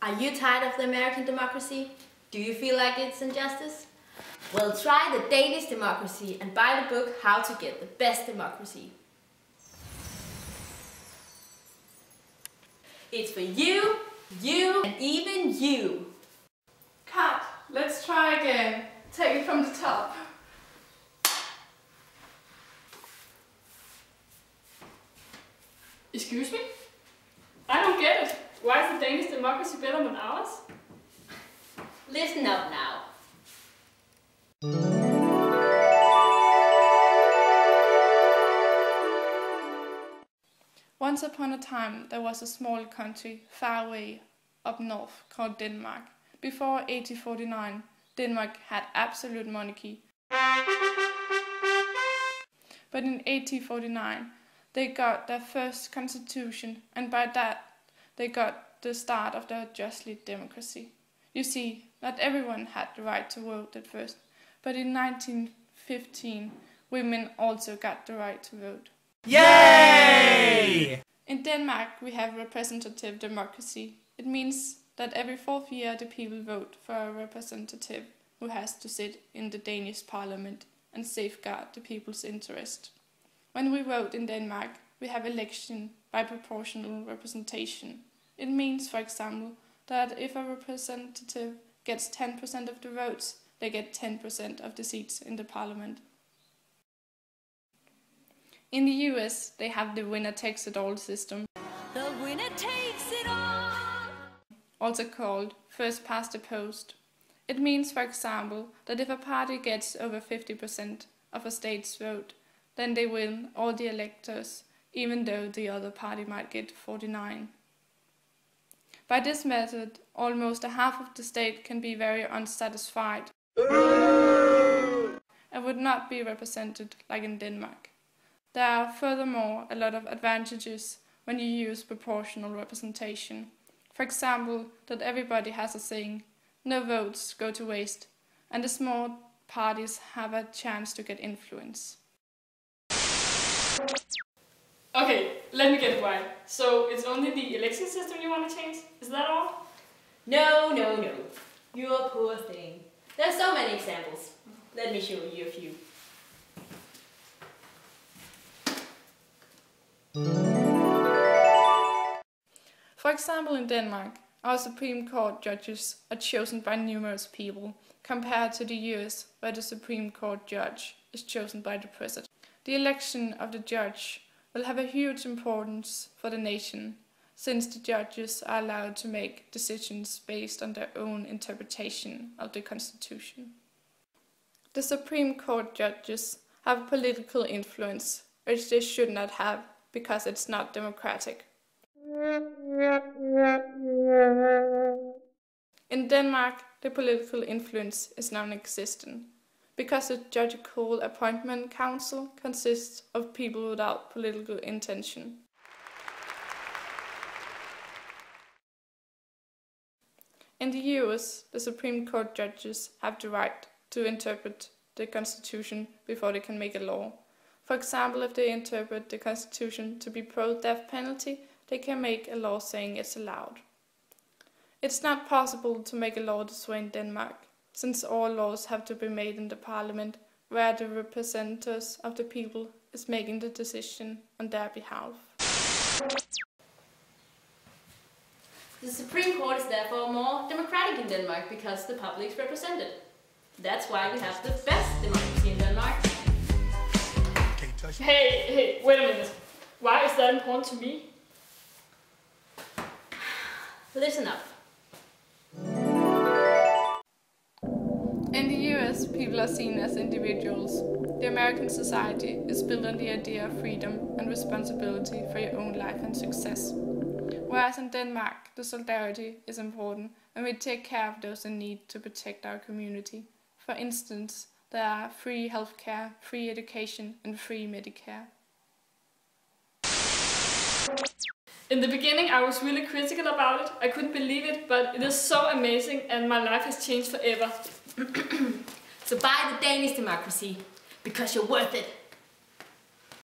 Are you tired of the American democracy? Do you feel like it's injustice? Well, try the Danish democracy and buy the book How to Get the Best Democracy. It's for you, and even you. Cut. Let's try again. Take it from the top. Excuse me? I don't get it. Why is the Danish democracy better than ours? Listen up now. Once upon a time, there was a small country far away up north called Denmark. Before 1849, Denmark had absolute monarchy. But in 1849, they got their first constitution, and by that, they got the start of their justly democracy. You see, not everyone had the right to vote at first, but in 1915, women also got the right to vote. Yay! In Denmark, we have representative democracy. It means that every 4th year the people vote for a representative who has to sit in the Danish parliament and safeguard the people's interest. When we vote in Denmark, we have election by proportional representation. It means, for example, that if a representative gets 10% of the votes, they get 10% of the seats in the parliament. In the US, they have the winner-takes-it-all system. The winner takes it all. Also called first-past-the-post. It means, for example, that if a party gets over 50% of a state's vote, then they win all the electors, even though the other party might get 49. By this method, almost a half of the state can be very unsatisfied and would not be represented like in Denmark. There are furthermore a lot of advantages when you use proportional representation. For example, that everybody has a saying, no votes go to waste, and the small parties have a chance to get influence. Okay, let me get it right. So it's only the election system you want to change? Is that all? No. You a poor thing. There's so many examples. Let me show you a few. For example, in Denmark, our Supreme Court judges are chosen by numerous people, compared to the US, where the Supreme Court judge is chosen by the president. The election of the judge will have a huge importance for the nation, since the judges are allowed to make decisions based on their own interpretation of the Constitution. The Supreme Court judges have political influence, which they should not have, because it's not democratic. In Denmark, the political influence is non-existent, because the judicial appointment council consists of people without political intention. In the US, the Supreme Court judges have the right to interpret the Constitution before they can make a law. For example, if they interpret the Constitution to be pro-death penalty, they can make a law saying it's allowed. It's not possible to make a law this way in Denmark, since all laws have to be made in the parliament, where the representatives of the people is making the decision on their behalf. The Supreme Court is therefore more democratic in Denmark because the public is represented. That's why we have the best democracy in Denmark. Hey, wait a minute. Why is that important to me? Listen up. In the US, people are seen as individuals. The American society is built on the idea of freedom and responsibility for your own life and success. Whereas in Denmark, the solidarity is important and we take care of those in need to protect our community. For instance, there are free healthcare, free education and free Medicare. In the beginning, I was really critical about it. I couldn't believe it, but it is so amazing and my life has changed forever. So buy the Danish democracy, because you're worth it.